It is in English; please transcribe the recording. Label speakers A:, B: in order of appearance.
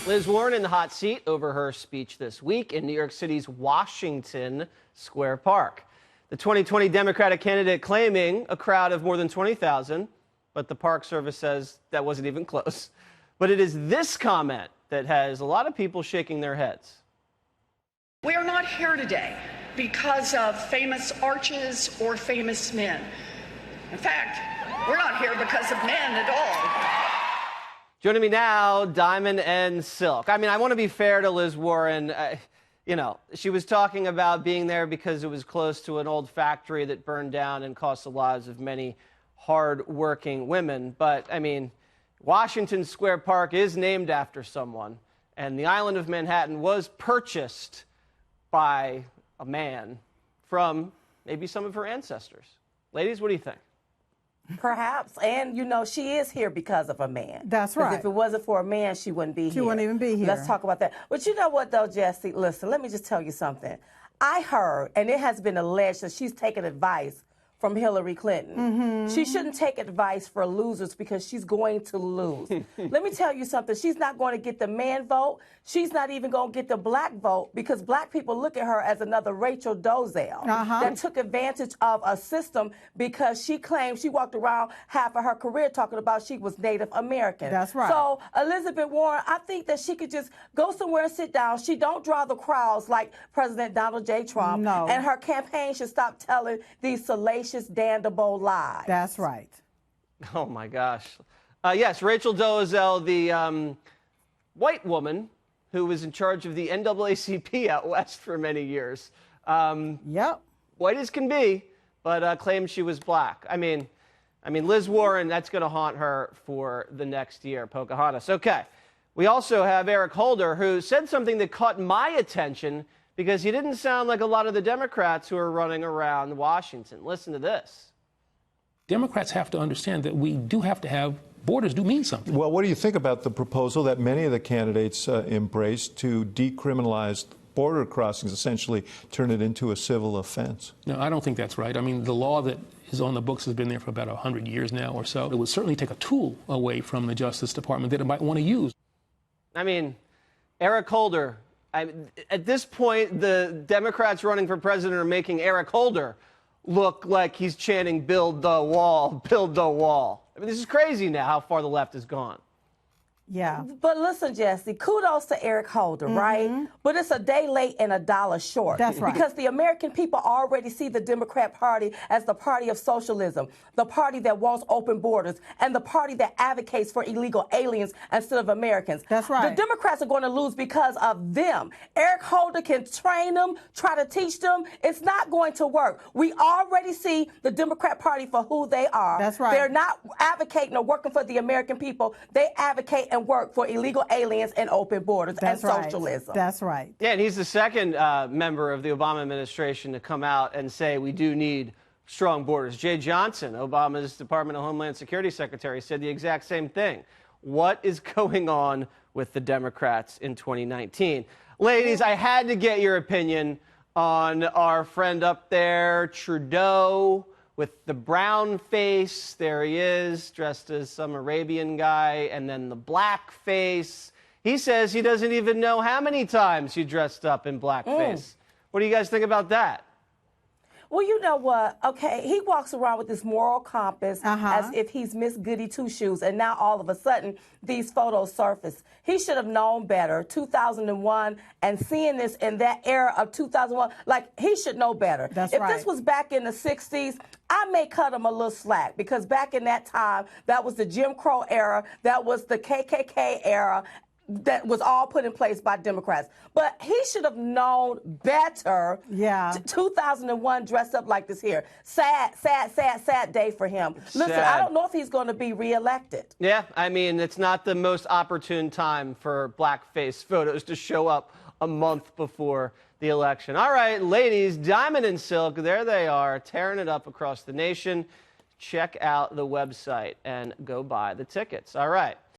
A: Liz Warren in the hot seat over her speech this week in New York City's Washington Square Park. The 2020 Democratic candidate claiming a crowd of more than 20,000, but the Park Service says that wasn't even close. But it is this comment that has a lot of people shaking their heads.
B: We are not here today because of famous arches or famous men. In fact, we're not here because of men at all.
A: Joining me now, Diamond and Silk. I mean, I want to be fair to Liz Warren. She was talking about being there because it was close to an old factory that burned down and cost the lives of many hard-working women. But, I mean, Washington Square Park is named after someone, and the island of Manhattan was purchased by a man from maybe some of her ancestors. Ladies, what do you think?
C: Perhaps. And, you know, she is here because of a man.
D: That's right.
C: If it wasn't for a man, she wouldn't be here.
D: She wouldn't even be here.
C: Let's talk about that. But you know what, though, Jesse? Listen, let me just tell you something. I heard, and it has been alleged that she's taken advice from Hillary Clinton. Mm-hmm. She shouldn't take advice for losers because she's going to lose. Let me tell you something. She's not going to get the man vote. She's not even going to get the black vote because black people look at her as another Rachel Dolezal that took advantage of a system because she claimed she walked around half of her career talking about she was Native American.
D: That's right.
C: So Elizabeth Warren, I think that she could just go somewhere and sit down. She don't draw the crowds like President Donald J. Trump.
D: No.
C: And her campaign should stop telling these salacious, damnable lies.
D: That's right.
A: Oh, my gosh. Yes, Rachel Dolezal, the white woman who was in charge of the NAACP out west for many years.
D: Yep.
A: White as can be, but claimed she was black. I mean, Liz Warren, that's going to haunt her for the next year, Pocahontas. Okay. We also have Eric Holder, who said something that caught my attention because he didn't sound like a lot of the Democrats who are running around Washington. Listen to this.
E: Democrats have to understand that we do have to have borders do mean something.
F: Well, what do you think about the proposal that many of the candidates embraced to decriminalize border crossings, essentially turn it into a civil offense?
E: No, I don't think that's right. I mean, the law that is on the books has been there for about 100 years now or so. It would certainly take a tool away from the Justice Department that it might want to use.
A: I mean, Eric Holder, at this point, the Democrats running for president are making Eric Holder look like he's chanting, build the wall, build the wall. I mean, this is crazy now how far the left has gone.
D: Yeah.
C: But listen, Jesse, kudos to Eric Holder, right? But it's a day late and a dollar short.
D: That's right.
C: Because the American people already see the Democrat Party as the party of socialism, the party that wants open borders, and the party that advocates for illegal aliens instead of Americans.
D: That's right.
C: The Democrats are going to lose because of them. Eric Holder can train them, try to teach them. It's not going to work. We already see the Democrat Party for who they are.
D: That's right.
C: They're not advocating or working for the American people. They advocate and work for illegal aliens and open borders and socialism.
D: That's right.
A: Yeah, and he's the second member of the Obama administration to come out and say we do need strong borders. Jay Johnson, Obama's Department of Homeland Security Secretary, said the exact same thing. What is going on with the Democrats in 2019? Ladies, I had to get your opinion on our friend up there, Trudeau, with the brown face. There he is, dressed as some Arabian guy, and then the black face. He says he doesn't even know how many times he dressed up in blackface. What do you guys think about that?
C: Well, you know what? Okay, he walks around with this moral compass as if he's Miss Goody Two-Shoes, and now all of a sudden these photos surface. He should have known better, 2001, and seeing this in that era of 2001, like he should know better.
D: That's
C: if
D: right.
C: this was back in the 60s, I may cut him a little slack because back in that time, that was the Jim Crow era, that was the KKK era, that was all put in place by Democrats. But he should have known better.
D: Yeah.
C: 2001 dressed up like this here. Sad, sad, sad, sad day for him. Listen, I don't know if he's going to be reelected.
A: Yeah, I mean, it's not the most opportune time for blackface photos to show up a month before the election. All right, ladies, Diamond and Silk, there they are, tearing it up across the nation. Check out the website and go buy the tickets. All right.